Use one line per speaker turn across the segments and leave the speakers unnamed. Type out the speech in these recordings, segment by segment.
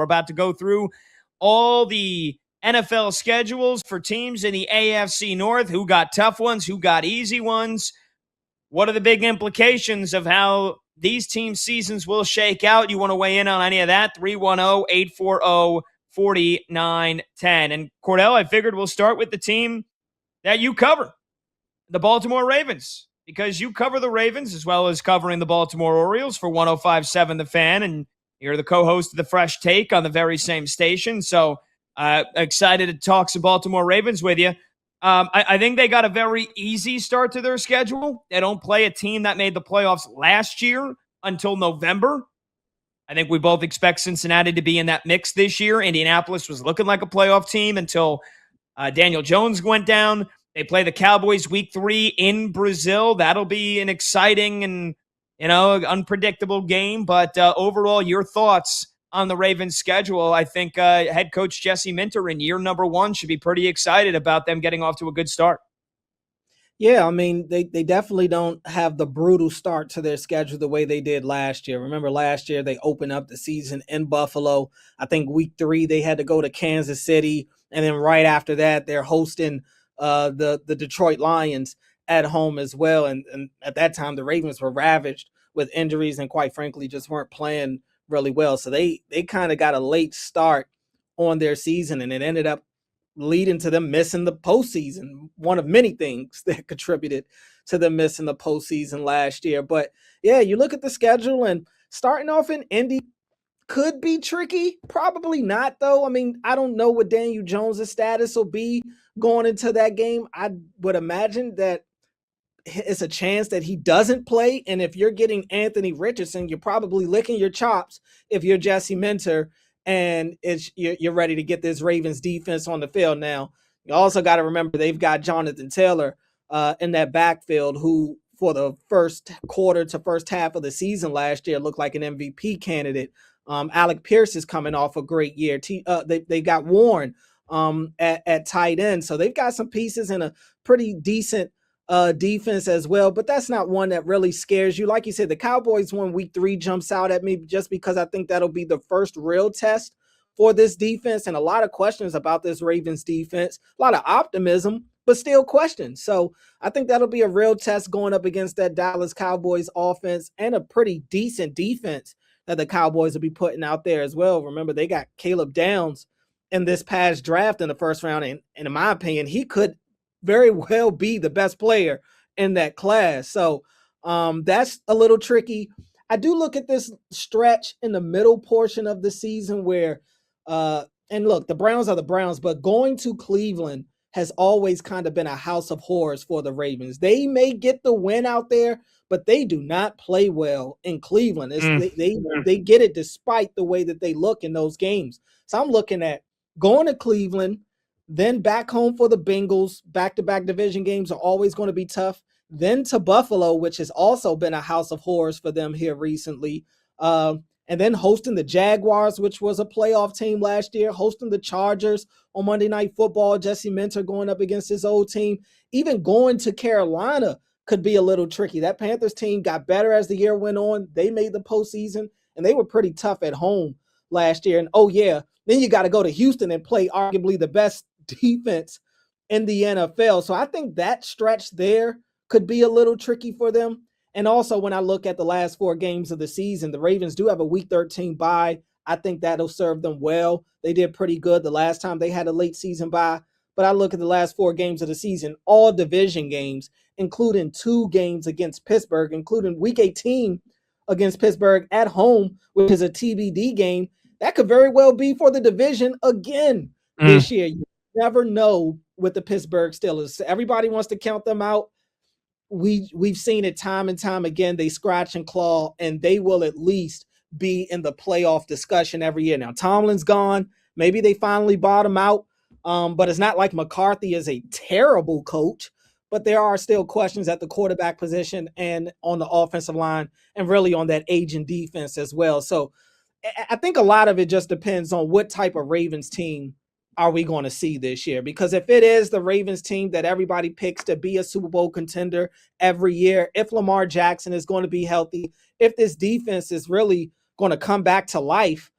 We're about to go through all the NFL schedules for teams in the AFC North, who got tough ones, who got easy ones. What are the big implications of how these team seasons will shake out? You want to weigh in on any of that? 310-840-4910. And Cordell, I figured we'll start with the team that you cover, the Baltimore Ravens, because you cover the Ravens as well as covering the Baltimore Orioles for 105.7 The Fan, and you're the co-host of the Fresh Take on the very same station. So excited to talk some Baltimore Ravens with you. I think they got a very easy start to their schedule. They don't play a team that made the playoffs last year until November. I think we both expect Cincinnati to be in that mix this year. Indianapolis was looking like a playoff team until Daniel Jones went down. They play the Cowboys week 3 in Brazil. That'll be an exciting and, unpredictable game. But overall, your thoughts on the Ravens schedule? I think head coach Jesse Minter in year number 1 should be pretty excited about them getting off to a good start.
Yeah, I mean, they definitely don't have the brutal start to their schedule the way they did last year. Remember last year they opened up the season in Buffalo. I think week 3 they had to go to Kansas City. And then right after that, they're hosting the Detroit Lions at home as well. And at that time, the Ravens were ravaged with injuries and quite frankly just weren't playing really well. So they kind of got a late start on their season, and it ended up leading to them missing the postseason. One of many things that contributed to them missing the postseason last year. But yeah, you look at the schedule and starting off in Indy could be tricky. Probably not, though. I mean, I don't know what Daniel Jones' status will be going into that game. I would imagine that it's a chance that he doesn't play. And if you're getting Anthony Richardson, you're probably licking your chops if you're Jesse Minter and you're ready to get this Ravens defense on the field. Now, you also got to remember they've got Jonathan Taylor in that backfield who for the first quarter to first half of the season last year looked like an MVP candidate. Alec Pierce is coming off a great year. They got Warren at tight end. So they've got some pieces and a pretty decent defense as well, but that's not one that really scares you. Like you said, the Cowboys one week 3 jumps out at me just because I think that'll be the first real test for this defense, and a lot of questions about this Ravens defense, a lot of optimism, but still questions. So I think that'll be a real test going up against that Dallas Cowboys offense and a pretty decent defense that the Cowboys will be putting out there as well. Remember, they got Caleb Downs in this past draft in the first round, and in my opinion, he could very well be the best player in that class. So that's a little tricky. I do look at this stretch in the middle portion of the season where, and look, the Browns are the Browns, but going to Cleveland has always kind of been a house of horrors for the Ravens. They may get the win out there, but they do not play well in Cleveland. They get it despite the way that they look in those games. So I'm looking at going to Cleveland, then back home for the Bengals. Back-to-back division games are always going to be tough. Then to Buffalo, which has also been a house of horrors for them here recently. And then hosting the Jaguars, which was a playoff team last year. Hosting the Chargers on Monday Night Football. Jesse Minter going up against his old team. Even going to Carolina could be a little tricky. That Panthers team got better as the year went on. They made the postseason, and they were pretty tough at home last year. And, then you got to go to Houston and play arguably the best defense in the NFL. So I think that stretch there could be a little tricky for them. And also when I look at the last 4 games of the season, the Ravens do have a week 13 bye. I think that'll serve them well. They did pretty good the last time they had a late season bye. But I look at the last 4 games of the season, all division games, including 2 games against Pittsburgh, including week 18 against Pittsburgh at home, which is a TBD game. That could very well be for the division again this year. You never know with the Pittsburgh Steelers. Everybody wants to count them out. We've seen it time and time again. They scratch and claw, and they will at least be in the playoff discussion every year. Now, Tomlin's gone. Maybe they finally bottom out, but it's not like McCarthy is a terrible coach, but there are still questions at the quarterback position and on the offensive line and really on that aging defense as well. So I think a lot of it just depends on what type of Ravens team are we going to see this year? Because if it is the Ravens team that everybody picks to be a Super Bowl contender every year, if Lamar Jackson is going to be healthy, if this defense is really going to come back to life,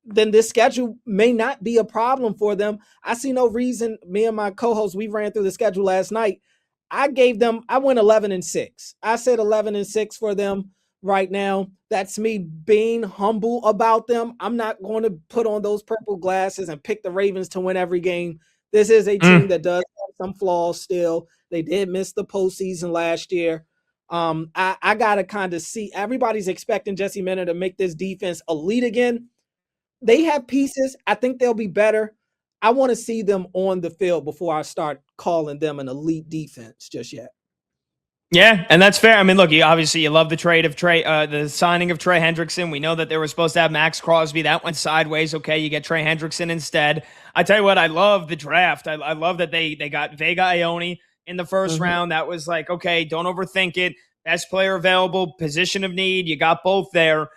then this schedule may not be a problem for them. I see no reason. Me and my co-host, we ran through the schedule last night. I went 11-6. I said 11-6 for them right now. That's me being humble about them. I'm not going to put on those purple glasses and pick the Ravens to win every game. This is a team that does have some flaws still. They did miss the postseason last year. I got to kind of see, everybody's expecting Jesse Minter to make this defense elite again. They have pieces. I think they'll be better. I want to see them on the field before I start calling them an elite defense just yet.
Yeah, and that's fair. I mean, look, you love the trade of the signing of Trey Hendrickson. We know that they were supposed to have Max Crosby. That went sideways. Okay, you get Trey Hendrickson instead. I tell you what, I love the draft. I love that they got Vega Ione in the first round. That was like, okay, don't overthink it. Best player available, position of need. You got both there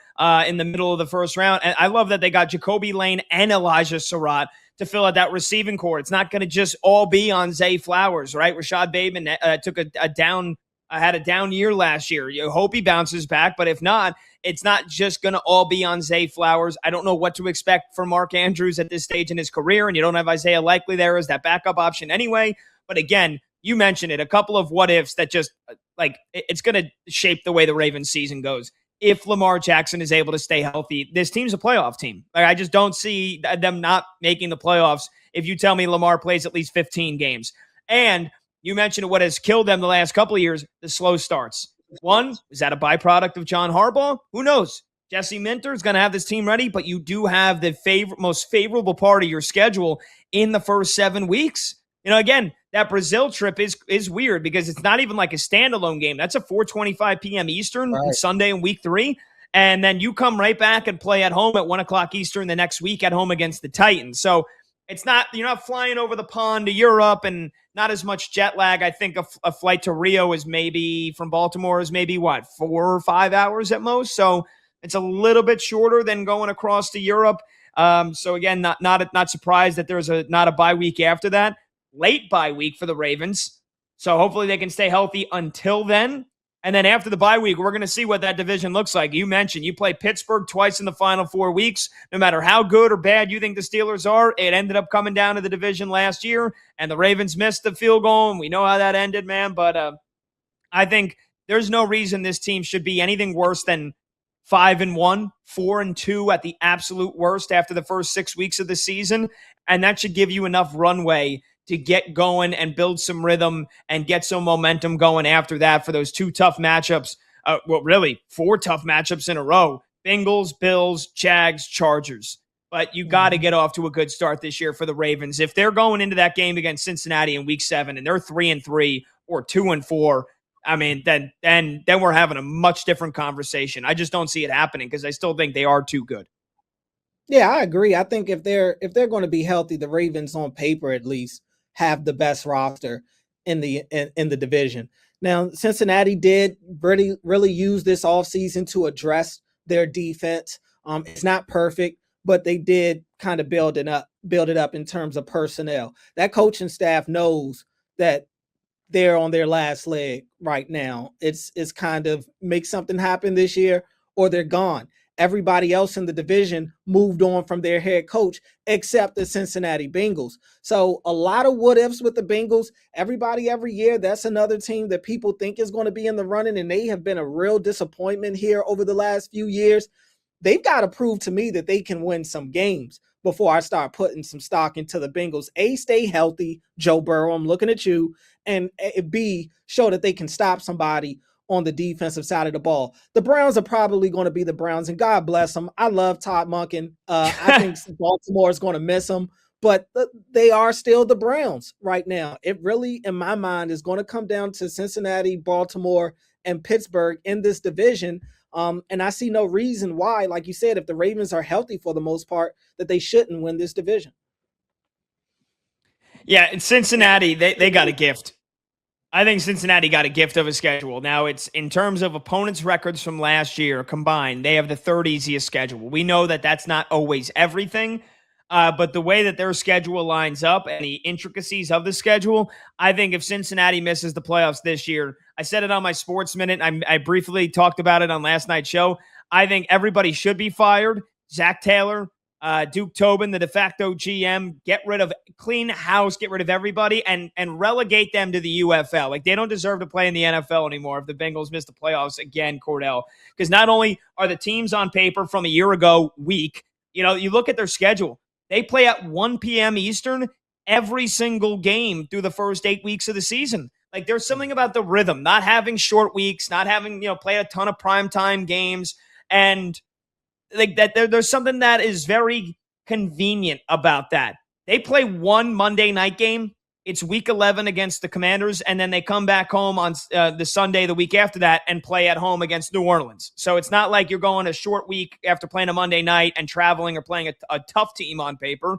in the middle of the first round. And I love that they got Jacoby Lane and Elijah Surratt to fill out that receiving core. It's not going to just all be on Zay Flowers, right? Rashad Bateman took a down had a down year last year. You hope he bounces back, but if not, it's not just going to all be on Zay Flowers. I don't know what to expect for Mark Andrews at this stage in his career, and you don't have Isaiah Likely there as that backup option anyway. But again, you mentioned it, a couple of what ifs that just like it's going to shape the way the Ravens season goes. If Lamar Jackson is able to stay healthy, this team's a playoff team. Like, I just don't see them not making the playoffs if you tell me Lamar plays at least 15 games. And you mentioned what has killed them the last couple of years, the slow starts. One, is that a byproduct of John Harbaugh? Who knows? Jesse Minter is going to have this team ready, but you do have the most favorable part of your schedule in the first 7 weeks. You know, again, that Brazil trip is weird because it's not even like a standalone game. That's a 4:25 p.m. Eastern on Sunday in week 3. And then you come right back and play at home at 1 o'clock Eastern the next week at home against the Titans. So you're not flying over the pond to Europe and not as much jet lag. I think a flight to Rio is maybe from Baltimore is maybe 4 or 5 hours at most. So it's a little bit shorter than going across to Europe. So again, not surprised that there's not a bye week after that. Late bye week for the Ravens. So hopefully they can stay healthy until then. And then after the bye week, we're going to see what that division looks like. You mentioned you play Pittsburgh twice in the final 4 weeks. No matter how good or bad you think the Steelers are, it ended up coming down to the division last year, and the Ravens missed the field goal, and we know how that ended, man. But I think there's no reason this team should be anything worse than 5-1, 4-2 at the absolute worst after the first 6 weeks of the season, and that should give you enough runway to get going and build some rhythm and get some momentum going after that for those 2 tough matchups. Really 4 tough matchups in a row. Bengals, Bills, Jags, Chargers. But you got to get off to a good start this year for the Ravens. If they're going into that game against Cincinnati in week 7 and they're 3-3 or 2-4, I mean, then we're having a much different conversation. I just don't see it happening because I still think they are too good.
Yeah, I agree. I think if they're going to be healthy, the Ravens on paper at least have the best roster in the division. Now, Cincinnati did really use this offseason to address their defense. It's not perfect, but they did kind of build it up in terms of personnel. That coaching staff knows that they're on their last leg right now. It's kind of make something happen this year or they're gone. Everybody else in the division moved on from their head coach except the Cincinnati Bengals. So a lot of what ifs with the Bengals. Everybody every year, that's another team that people think is going to be in the running, and they have been a real disappointment here over the last few years. They've got to prove to me that they can win some games before I start putting some stock into the Bengals. A, stay healthy, Joe Burrow, I'm looking at you. And B, show that they can stop somebody on the defensive side of the ball. The Browns are probably going to be the Browns, and God bless them. I love Todd Monken. I think Baltimore is going to miss them, but they are still the Browns right now. It really, in my mind, is going to come down to Cincinnati, Baltimore, and Pittsburgh in this division. And I see no reason why, like you said, if the Ravens are healthy for the most part, that they shouldn't win this division.
Yeah, in Cincinnati, they got a gift. I think Cincinnati got a gift of a schedule. Now, it's in terms of opponents' records from last year combined, they have the 3rd easiest schedule. We know that that's not always everything, but the way that their schedule lines up and the intricacies of the schedule, I think if Cincinnati misses the playoffs this year, I said it on my Sports Minute, I briefly talked about it on last night's show, I think everybody should be fired. Zach Taylor, Duke Tobin, the de facto GM, clean house, get rid of everybody, and relegate them to the UFL. Like, they don't deserve to play in the NFL anymore if the Bengals miss the playoffs again, Cordell. Because not only are the teams on paper from a year ago weak, you look at their schedule. They play at 1 p.m. Eastern every single game through the first 8 weeks of the season. Like, there's something about the rhythm, not having short weeks, not having, play a ton of primetime games, and like that there's something that is very convenient about that. They play one Monday night game. It's week 11 against the Commanders, and then they come back home on the Sunday the week after that and play at home against New Orleans. So it's not like you're going a short week after playing a Monday night and traveling or playing a tough team on paper.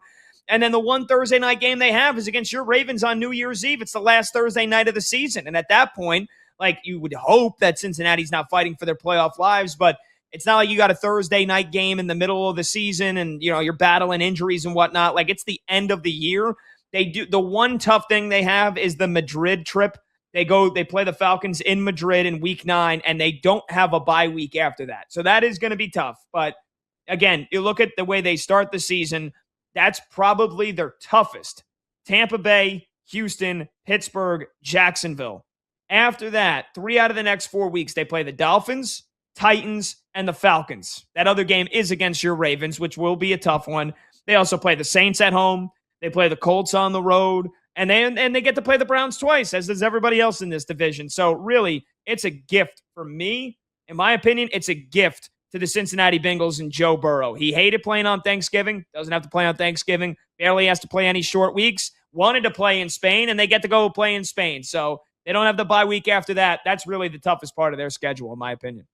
And then the one Thursday night game they have is against your Ravens on New Year's Eve. It's the last Thursday night of the season. And at that point, like, you would hope that Cincinnati's not fighting for their playoff lives, but it's not like you got a Thursday night game in the middle of the season and, you're battling injuries and whatnot. Like, it's the end of the year. The one tough thing they have is the Madrid trip. They play the Falcons in Madrid in week 9, and they don't have a bye week after that. So that is going to be tough. But again, you look at the way they start the season, that's probably their toughest. Tampa Bay, Houston, Pittsburgh, Jacksonville. After that, 3 out of the next 4 weeks, they play the Dolphins, Titans, and the Falcons. That other game is against your Ravens, which will be a tough one. They also play the Saints at home. They play the Colts on the road. And they get to play the Browns twice, as does everybody else in this division. So really, it's a gift for me. In my opinion, it's a gift to the Cincinnati Bengals and Joe Burrow. He hated playing on Thanksgiving. Doesn't have to play on Thanksgiving. Barely has to play any short weeks. Wanted to play in Spain, and they get to go play in Spain. So they don't have the bye week after that. That's really the toughest part of their schedule, in my opinion.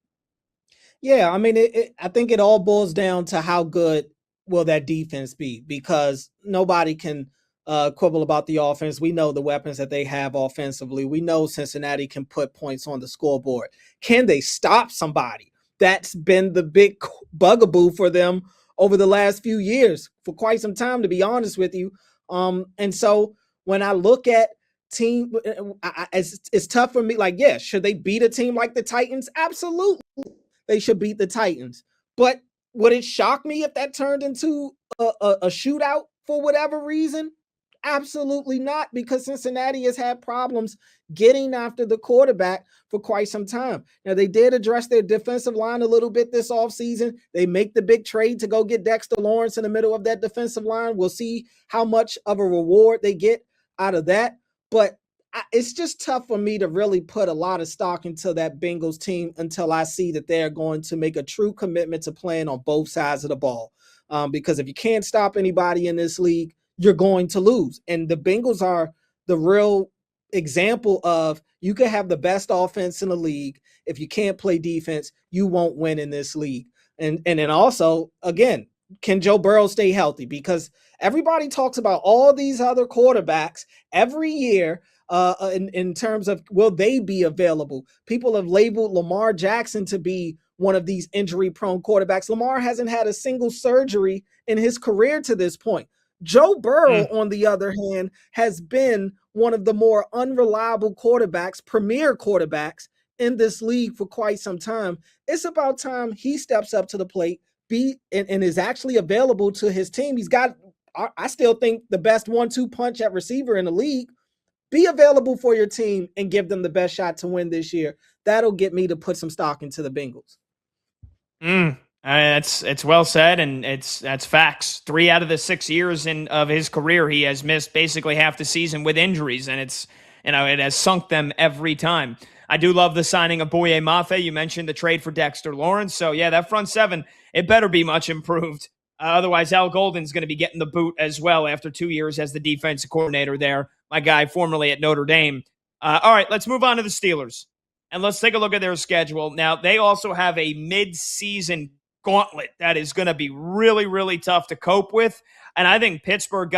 Yeah, I mean, I think it all boils down to how good will that defense be, because nobody can quibble about the offense. We know the weapons that they have offensively. We know Cincinnati can put points on the scoreboard. Can they stop somebody? That's been the big bugaboo for them over the last few years, for quite some time, to be honest with you. And so when I look at team, it's tough for me. Like, yeah, should they beat a team like the Titans? Absolutely. They should beat the Titans. But would it shock me if that turned into a shootout for whatever reason? Absolutely not, because Cincinnati has had problems getting after the quarterback for quite some time. Now, they did address their defensive line a little bit this offseason. They make the big trade to go get Dexter Lawrence in the middle of that defensive line. We'll see how much of a reward they get out of that. But it's just tough for me to really put a lot of stock into that Bengals team until I see that they're going to make a true commitment to playing on both sides of the ball. Because if you can't stop anybody in this league, you're going to lose. And the Bengals are the real example of, you can have the best offense in the league. If you can't play defense, you won't win in this league. And then also, again, can Joe Burrow stay healthy? Because everybody talks about all these other quarterbacks every year in terms of, will they be available? People have labeled Lamar Jackson to be one of these injury-prone quarterbacks. Lamar hasn't had a single surgery in his career to this point. Joe Burrow, on the other hand, has been one of the more unreliable quarterbacks, premier quarterbacks in this league for quite some time. It's about time he steps up to the plate, and is actually available to his team. He's got, I still think, the best 1-2 punch at receiver in the league. Be available for your team and give them the best shot to win this year. That'll get me to put some stock into the Bengals.
It's well said, and that's facts. 3 out of the 6 years of his career, he has missed basically half the season with injuries, and it has sunk them every time. I do love the signing of Boye Mafe. You mentioned the trade for Dexter Lawrence. So, yeah, that front seven, it better be much improved. Otherwise, Al Golden's going to be getting the boot as well after 2 years as the defensive coordinator there, my guy formerly at Notre Dame. All right, let's move on to the Steelers, and let's take a look at their schedule. Now, they also have a mid-season gauntlet that is going to be really, really tough to cope with, and I think Pittsburgh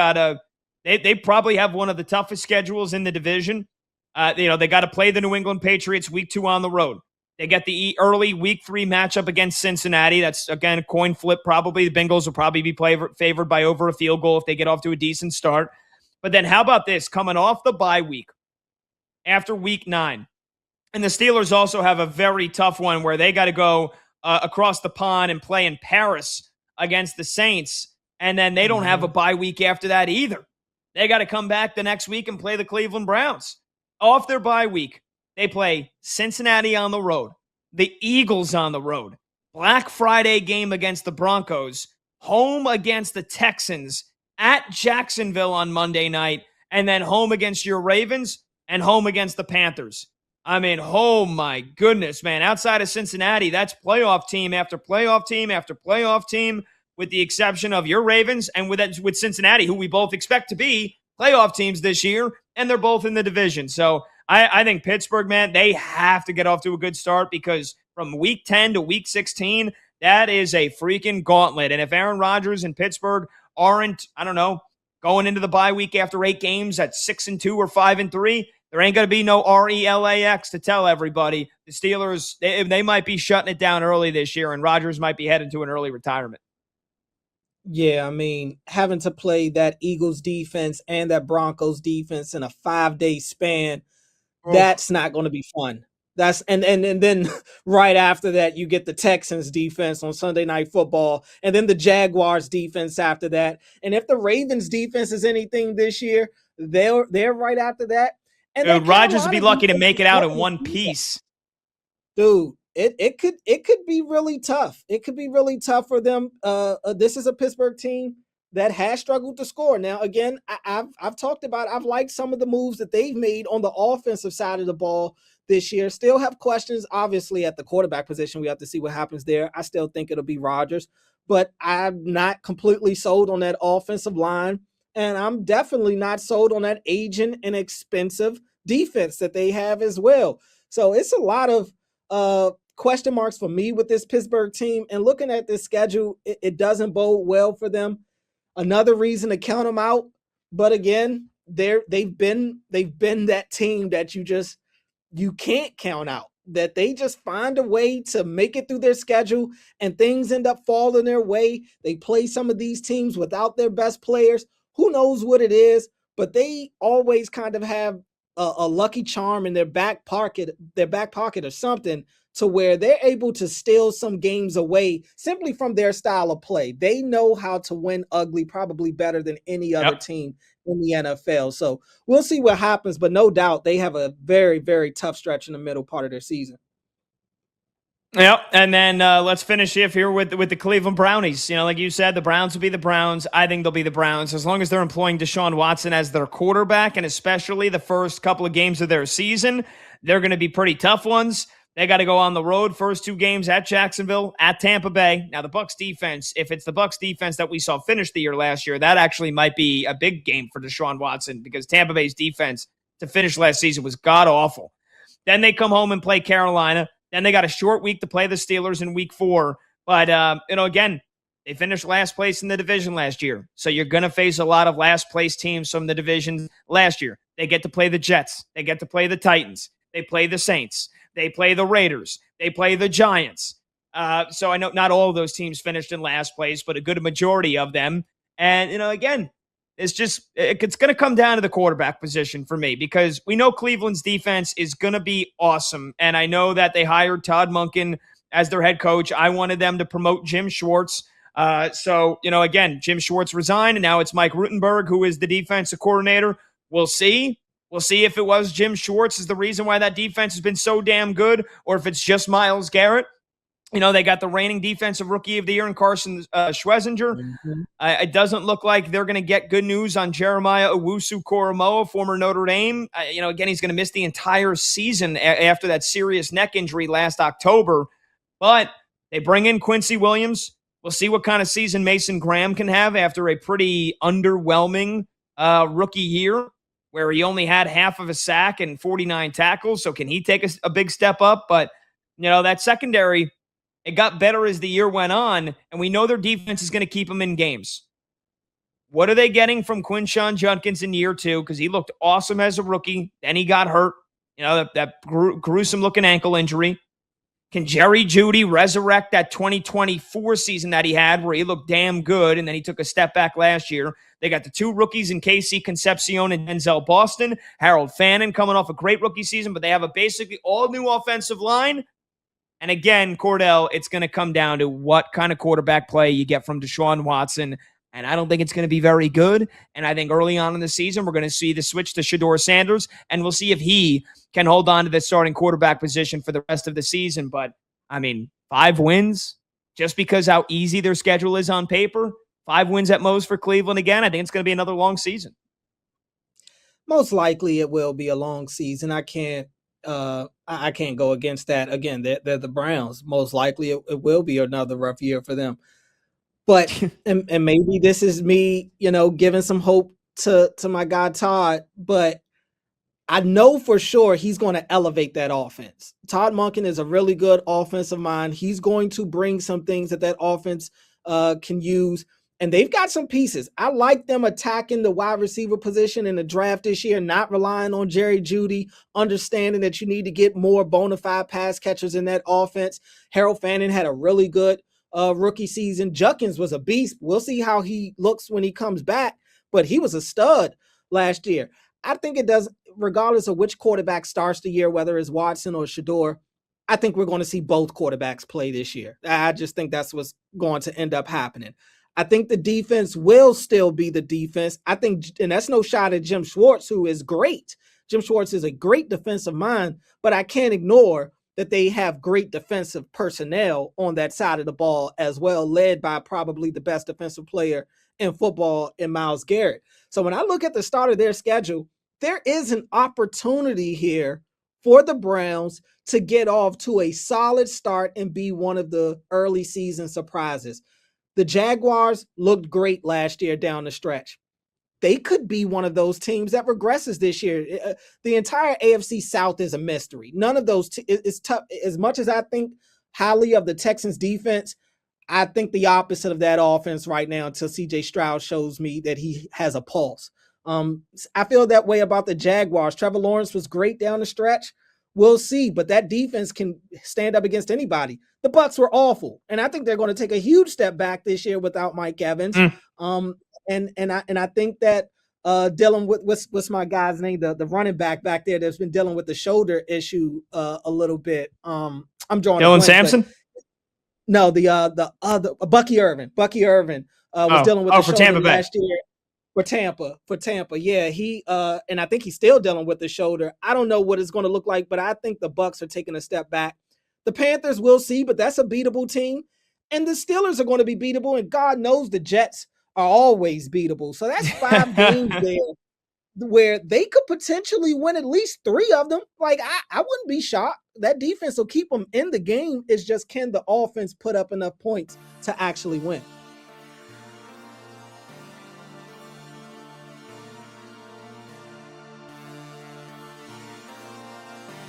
they probably have one of the toughest schedules in the division. They got to play the New England Patriots week 2 on the road. They get the early week 3 matchup against Cincinnati. That's, again, a coin flip probably. The Bengals will probably be favored by over a field goal if they get off to a decent start. But then how about this? Coming off the bye week after week 9. And the Steelers also have a very tough one where they got to go across the pond and play in Paris against the Saints And then they don't have a bye week after that either. They got to come back the next week and play the Cleveland Browns. Off their bye week, they play Cincinnati on the road, the Eagles on the road, Black Friday game against the Broncos, home against the Texans, at Jacksonville on Monday night, and then home against your Ravens and home against the Panthers. I mean, oh my goodness, man. Outside of Cincinnati, that's playoff team after playoff team after playoff team, with the exception of your Ravens and with Cincinnati, who we both expect to be playoff teams this year, and they're both in the division. So I think Pittsburgh, man, they have to get off to a good start, because from week 10 to week 16, that is a freaking gauntlet. And if Aaron Rodgers and Pittsburgh aren't, I don't know, going into the bye week after 8 games at 6-2 or 5-3, there ain't going to be no RELAX to tell everybody. The Steelers, they might be shutting it down early this year, and Rodgers might be headed to an early retirement.
Yeah, I mean, having to play that Eagles defense and that Broncos defense in a 5-day span, that's not going to be fun. That's and then right after that, you get the Texans defense on Sunday Night Football, and then the Jaguars defense after that. And if the Ravens defense is anything this year, they're right after that. And
Rodgers would be lucky to make it out in one piece.
Dude, it could be really tough. It could be really tough for them. This is a Pittsburgh team that has struggled to score. Now, again, I've talked about, I've liked some of the moves that they've made on the offensive side of the ball this year. Still have questions, obviously, at the quarterback position. We have to see what happens there. I still think it'll be Rodgers, but I'm not completely sold on that offensive line. And I'm definitely not sold on that aging and expensive defense that they have as well. So it's a lot of question marks for me with this Pittsburgh team. And looking at this schedule, it doesn't bode well for them. Another reason to count them out. But again, they've been that team that you can't count out, that they just find a way to make it through their schedule and things end up falling their way. They play some of these teams without their best players. Who knows what it is, but they always kind of have a lucky charm in their back pocket or something, to where they're able to steal some games away simply from their style of play. They know how to win ugly, probably better than any other team in the NFL. So we'll see what happens, but no doubt they have a very, very tough stretch in the middle part of their season.
Yep, and then let's finish here with the Cleveland Brownies. You know, like you said, the Browns will be the Browns. I think they'll be the Browns as long as they're employing Deshaun Watson as their quarterback, and especially the first couple of games of their season. They're going to be pretty tough ones. They got to go on the road, first 2 games at Jacksonville, at Tampa Bay. Now, the Bucs defense, if it's the Bucs defense that we saw finish the year last year, that actually might be a big game for Deshaun Watson, because Tampa Bay's defense to finish last season was god-awful. Then they come home and play Carolina. Then they got a short week to play the Steelers in week 4. But, again, they finished last place in the division last year. So you're going to face a lot of last place teams from the division last year. They get to play the Jets. They get to play the Titans. They play the Saints. They play the Raiders. They play the Giants. So I know not all of those teams finished in last place, but a good majority of them. And, again, it's going to come down to the quarterback position for me, because we know Cleveland's defense is going to be awesome. And I know that they hired Todd Monken as their head coach. I wanted them to promote Jim Schwartz. So, again, Jim Schwartz resigned, and now it's Mike Rutenberg, who is the defensive coordinator. We'll see. We'll see if it was Jim Schwartz is the reason why that defense has been so damn good, or if it's just Myles Garrett. They got the reigning defensive rookie of the year in Carson Schwezinger.
Mm-hmm.
It doesn't look like they're going to get good news on Jeremiah Owusu-Koramoah, former Notre Dame. Again, he's going to miss the entire season after that serious neck injury last October. But they bring in Quincy Williams. We'll see what kind of season Mason Graham can have after a pretty underwhelming rookie year, where he only had half of a sack and 49 tackles. So can he take a big step up? But, that secondary, it got better as the year went on, and we know their defense is going to keep them in games. What are they getting from Quinshon Judkins in year 2? Because he looked awesome as a rookie. Then he got hurt. That gruesome-looking ankle injury. Can Jerry Jeudy resurrect that 2024 season that he had, where he looked damn good, and then he took a step back last year? They got the 2 rookies in KC Concepcion and Denzel Boston. Harold Fannin coming off a great rookie season, but they have a basically all-new offensive line. And again, Cordell, it's going to come down to what kind of quarterback play you get from Deshaun Watson. And I don't think it's going to be very good. And I think early on in the season, we're going to see the switch to Shedeur Sanders, and we'll see if he can hold on to the starting quarterback position for the rest of the season. But, I mean, 5 wins, just because how easy their schedule is on paper, 5 wins at most for Cleveland again. I think it's going to be another long season.
Most likely it will be a long season. I can't go against that. Again, they're the Browns. Most likely it will be another rough year for them. But and maybe this is me, giving some hope to my guy Todd, but I know for sure he's going to elevate that offense. Todd Monken is a really good offensive mind. He's going to bring some things that offense can use. And they've got some pieces. I like them attacking the wide receiver position in the draft this year, not relying on Jerry Jeudy, understanding that you need to get more bona fide pass catchers in that offense. Harold Fannin had a really good rookie season. Judkins was a beast. We'll see how he looks when he comes back, but he was a stud last year. I think it does, regardless of which quarterback starts the year, whether it's Watson or Shedeur, I think we're going to see both quarterbacks play this year. I just think that's what's going to end up happening. I think the defense will still be the defense. I think, and that's no shot at Jim Schwartz, who is great. Jim Schwartz is a great defensive mind, but I can't ignore that they have great defensive personnel on that side of the ball as well, led by probably the best defensive player in football in Myles Garrett. So when I look at the start of their schedule, there is an opportunity here for the Browns to get off to a solid start and be one of the early season surprises. The Jaguars looked great last year down the stretch. They could be one of those teams that regresses this year. The entire AFC South is a mystery. None of those it's tough. As much as I think highly of the Texans defense, I think the opposite of that offense right now until CJ Stroud shows me that he has a pulse. I feel that way about the Jaguars. Trevor Lawrence was great down the stretch. We'll see, but that defense can stand up against anybody. The Bucs were awful, and I think they're going to take a huge step back this year without Mike Evans. And I think that dealing with what's my guy's name, the running back there that's been dealing with the shoulder issue a little bit. I'm drawing
Dylan Sampson.
No, the other Bucky Irvin. Bucky Irvin was dealing with the shoulder last year. For Tampa. Yeah, he and I think he's still dealing with the shoulder. I don't know what it's going to look like, but I think the Bucs are taking a step back. The Panthers, we'll see, but that's a beatable team. And the Steelers are going to be beatable, and God knows the Jets are always beatable. So that's 5 games there where they could potentially win at least 3 of them. Like, I wouldn't be shocked. That defense will keep them in the game. It's just, can the offense put up enough points to actually win?